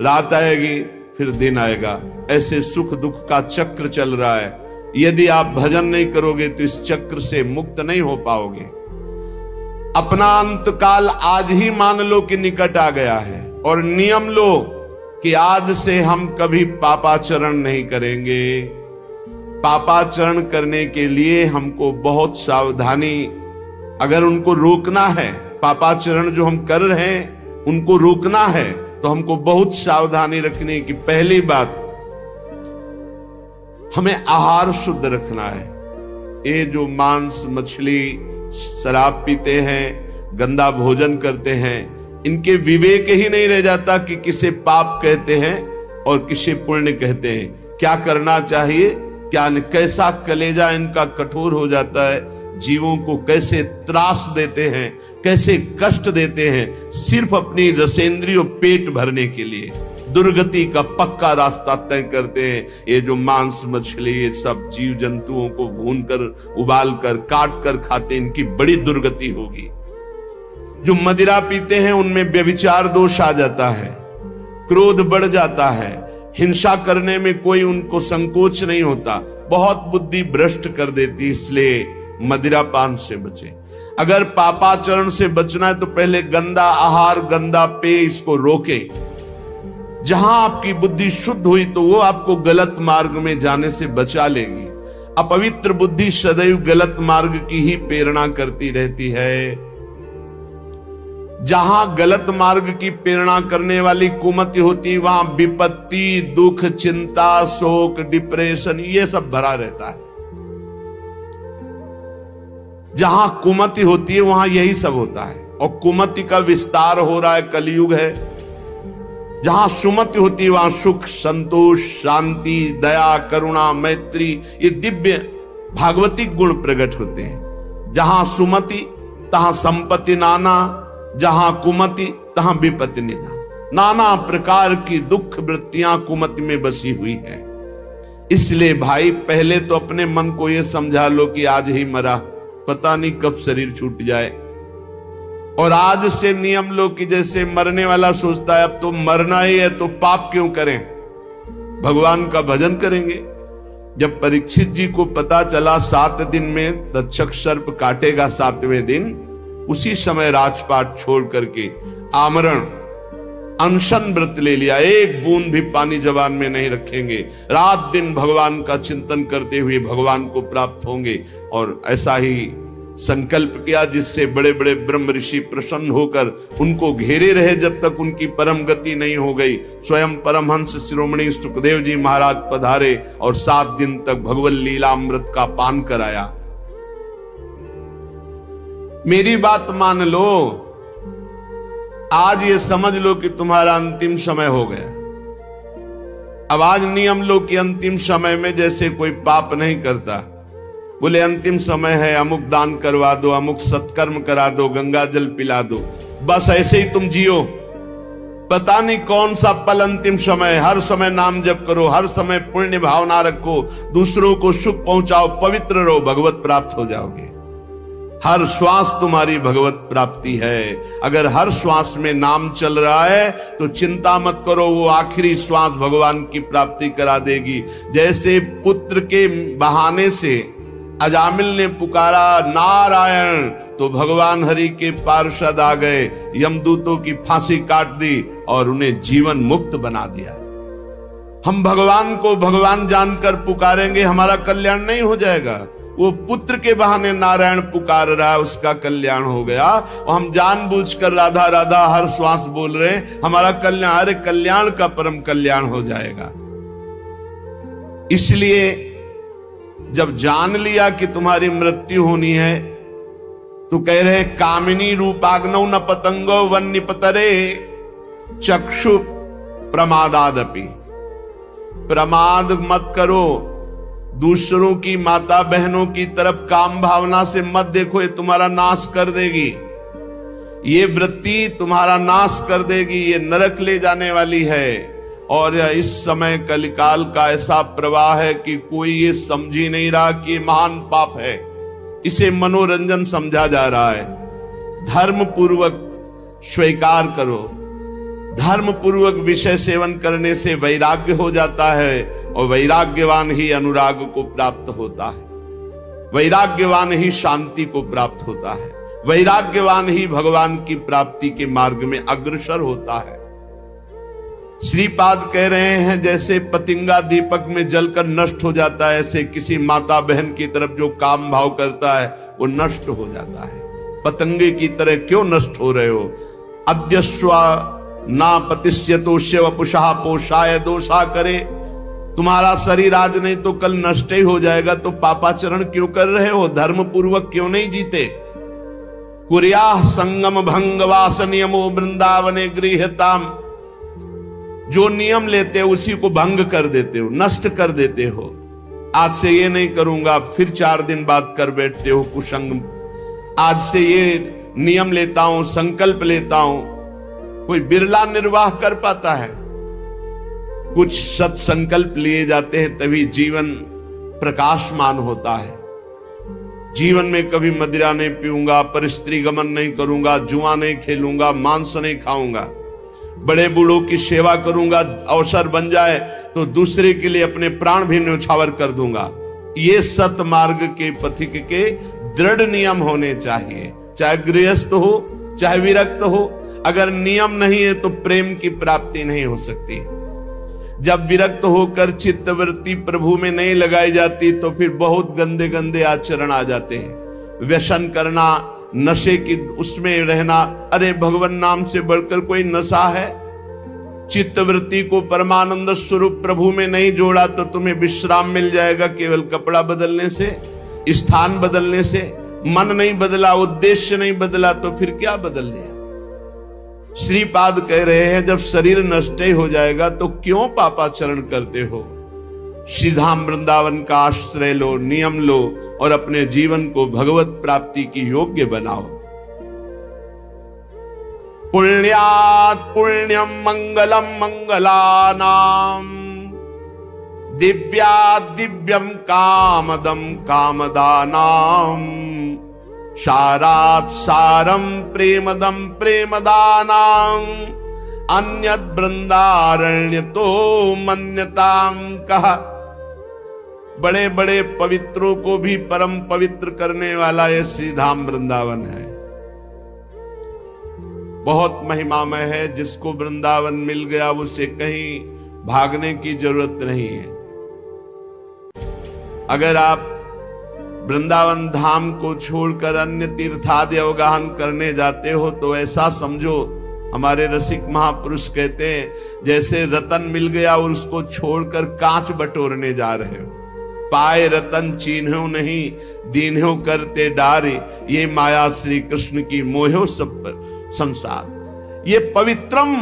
रात आएगी फिर दिन आएगा। ऐसे सुख दुख का चक्र चल रहा है। यदि आप भजन नहीं करोगे तो इस चक्र से मुक्त नहीं हो पाओगे। अपना अंतकाल आज ही मान लो कि निकट आ गया है, और नियम लो कि आज से हम कभी पापाचरण नहीं करेंगे। पापाचरण करने के लिए हमको बहुत सावधानी, अगर उनको रोकना है, पापाचरण जो हम कर रहे हैं उनको रोकना है, तो हमको बहुत सावधानी रखने की। पहली बात, हमें आहार शुद्ध रखना है। ये जो मांस मछली शराब पीते हैं, गंदा भोजन करते हैं, इनके विवेक ही नहीं रह जाता कि किसे पाप कहते हैं और किसे पुण्य कहते हैं, क्या करना चाहिए क्या नहीं। कैसा कलेजा इनका कठोर हो जाता है, जीवों को कैसे त्रास देते हैं, कैसे कष्ट देते हैं, सिर्फ अपनी रसेंद्रिय पेट भरने के लिए दुर्गति का पक्का रास्ता तय करते हैं। ये जो मांस मछली, ये सब जीव जंतुओं को भूनकर, उबालकर, काट कर खाते, इनकी बड़ी दुर्गति होगी। जो मदिरा पीते हैं उनमें व्यभिचार दोष आ जाता है, क्रोध बढ़ जाता है, हिंसा करने में कोई उनको संकोच नहीं होता, बहुत बुद्धि भ्रष्ट कर देती। इसलिए मदिरा पान से बचे। अगर पापाचरण से बचना है तो पहले गंदा आहार, गंदा पेय, इसको रोके। जहां आपकी बुद्धि शुद्ध हुई तो वो आपको गलत मार्ग में जाने से बचा लेगी। अपवित्र बुद्धि सदैव गलत मार्ग की ही प्रेरणा करती रहती है। जहां गलत मार्ग की प्रेरणा करने वाली कुमति होती, वहां विपत्ति, दुख, चिंता, शोक, डिप्रेशन, ये सब भरा रहता है। जहां कुमति होती है वहां यही सब होता है, और कुमति का विस्तार हो रहा है, कलयुग है। जहां सुमति होती है वहां सुख, संतोष, शांति, दया, करुणा, मैत्री, ये दिव्य भागवतिक गुण प्रकट होते हैं। जहां सुमति तहां संपत्ति नाना, जहां कुमति तहां विपत्ति निधान। नाना प्रकार की दुख वृत्तियां कुमति में बसी हुई है। इसलिए भाई पहले तो अपने मन को यह समझा लो कि आज ही मरा, पता नहीं कब शरीर छूट जाए। और आज से नियम लो कि जैसे मरने वाला सोचता है अब तो मरना ही है तो पाप क्यों करें, भगवान का भजन करेंगे। जब परीक्षित जी को पता चला 7 दिन में तक्षक सर्प काटेगा 7वें दिन, उसी समय राजपाट छोड़ करके आमरण अनशन व्रत ले लिया। एक बूंद भी पानी जबान में नहीं रखेंगे, रात दिन भगवान का चिंतन करते हुए भगवान को प्राप्त होंगे। और ऐसा ही संकल्प किया जिससे बड़े बड़े ब्रह्म ऋषि प्रसन्न होकर उनको घेरे रहे जब तक उनकी परम गति नहीं हो गई। स्वयं परमहंस शिरोमणि सुखदेव जी महाराज पधारे और 7 दिन तक भगवत लीलामृत का पान कराया। मेरी बात मान लो, आज ये समझ लो कि तुम्हारा अंतिम समय हो गया। अब आज नियम लो कि अंतिम समय में जैसे कोई पाप नहीं करता, बोले अंतिम समय है, अमुक दान करवा दो, अमुक सत्कर्म करा दो, गंगा जल पिला दो, बस ऐसे ही तुम जियो। पता नहीं कौन सा पल अंतिम समय। हर समय नाम जप करो, हर समय पुण्य भावना रखो, दूसरों को सुख पहुंचाओ, पवित्र रहो, भगवत प्राप्त हो जाओगे। हर श्वास तुम्हारी भगवत प्राप्ति है। अगर हर श्वास में नाम चल रहा है तो चिंता मत करो, वो आखिरी श्वास भगवान की प्राप्ति करा देगी। जैसे पुत्र के बहाने से अजामिल ने पुकारा नारायण, तो भगवान हरि के पार्षद आ गए, यमदूतों की फांसी काट दी और उन्हें जीवन मुक्त बना दिया। हम भगवान को भगवान जानकर पुकारेंगे, हमारा कल्याण नहीं हो जाएगा। वो पुत्र के बहाने नारायण पुकार रहा है, उसका कल्याण हो गया। और हम जानबूझकर राधा राधा हर श्वास बोल रहे हैं, हमारा कल्याण, अरे कल्याण का परम कल्याण हो जाएगा। इसलिए जब जान लिया कि तुम्हारी मृत्यु होनी है तो कह रहे कामिनी रूपाग्नौ न पतंगो वन निपतरे चक्षु प्रमादादपि। प्रमाद मत करो, दूसरों की माता बहनों की तरफ काम भावना से मत देखो, ये तुम्हारा नाश कर देगी। ये वृत्ति तुम्हारा नाश कर देगी, ये नरक ले जाने वाली है। और इस समय कलिकाल का ऐसा प्रवाह है कि कोई ये समझ ही नहीं रहा कि महान पाप है, इसे मनोरंजन समझा जा रहा है। धर्म पूर्वक स्वीकार करो। धर्म पूर्वक विषय सेवन करने से वैराग्य हो जाता है और वैराग्यवान ही अनुराग को प्राप्त होता है, वैराग्यवान ही शांति को प्राप्त होता है, वैराग्यवान ही भगवान की प्राप्ति के मार्ग में अग्रसर होता है। श्रीपाद कह रहे हैं जैसे पतिंगा दीपक में जलकर नष्ट हो जाता है, ऐसे किसी माता बहन की तरफ जो काम भाव करता है वो नष्ट हो जाता है। पतंगे की तरह क्यों नष्ट हो रहे हो? अद्यस्वा ना पतिष्यतो शिव पुषा पोषाय दोषा करे। तुम्हारा शरीर आज नहीं तो कल नष्ट ही हो जाएगा, तो पापाचरण क्यों कर रहे हो? धर्म पूर्वक क्यों नहीं जीते? कुर्याः संगम भंग वास नियमो वृंदावने गृह्यताम। जो नियम लेते हो उसी को भंग कर देते हो, नष्ट कर देते हो। आज से ये नहीं करूंगा, फिर 4 दिन बाद कर बैठते हो कुसंग। आज से ये नियम लेता हूं, संकल्प लेता हूं। कोई बिरला निर्वाह कर पाता है। कुछ सत्संकल्प लिए जाते हैं तभी जीवन प्रकाशमान होता है। जीवन में कभी मदिरा नहीं पीऊंगा, परस्त्री गमन नहीं करूंगा, जुआ नहीं खेलूंगा, मांस नहीं खाऊंगा, बड़े बूढ़ों की सेवा करूंगा, अवसर बन जाए तो दूसरे के लिए अपने प्राण भी न्यौछावर कर दूंगा। ये सत मार्ग के पथिक के दृढ़ नियम होने चाहिए, चाहे गृहस्थ हो चाहे विरक्त हो। अगर नियम नहीं है तो प्रेम की प्राप्ति नहीं हो सकती। जब विरक्त होकर चित्तवृत्ति प्रभु में नहीं लगाई जाती तो फिर बहुत गंदे गंदे आचरण आ जाते हैं। व्यसन करना, नशे की उसमें रहना, अरे भगवान नाम से बढ़कर कोई नशा है? चित्तवृत्ति को परमानंद स्वरूप प्रभु में नहीं जोड़ा तो तुम्हें विश्राम मिल जाएगा केवल कपड़ा बदलने से, स्थान बदलने से। मन नहीं बदला, उद्देश्य नहीं बदला तो फिर क्या बदल दिया? श्रीपाद कह रहे हैं जब शरीर नष्ट ही हो जाएगा तो क्यों पापाचरण करते हो? श्रीधाम वृंदावन का आश्रय लो, नियम लो और अपने जीवन को भगवत प्राप्ति की योग्य बनाओ। पुण्यात् पुण्यम मंगलम मंगलानाम, दिव्यात् दिव्यम कामदम कामदानाम, सारात् सारम प्रेमदम प्रेमदानां अन्यद् वृंदारण्य तो मन्यताम कहा। बड़े बड़े पवित्रों को भी परम पवित्र करने वाला ये श्री धाम वृंदावन है। बहुत महिमामय है। जिसको वृंदावन मिल गया उसे कहीं भागने की जरूरत नहीं है। अगर आप वृंदावन धाम को छोड़कर अन्य तीर्थादि अवगाहन करने जाते हो तो ऐसा समझो, हमारे रसिक महापुरुष कहते हैं, जैसे रतन मिल गया और उसको छोड़कर कांच बटोरने जा रहे हो। पाए रतन चीन्हो नहीं, दीन्हो करते डारे, ये माया श्री कृष्ण की मोहो सब पर संसार। ये पवित्रम,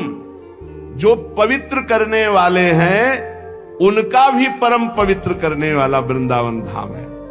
जो पवित्र करने वाले हैं उनका भी परम पवित्र करने वाला वृंदावन धाम है।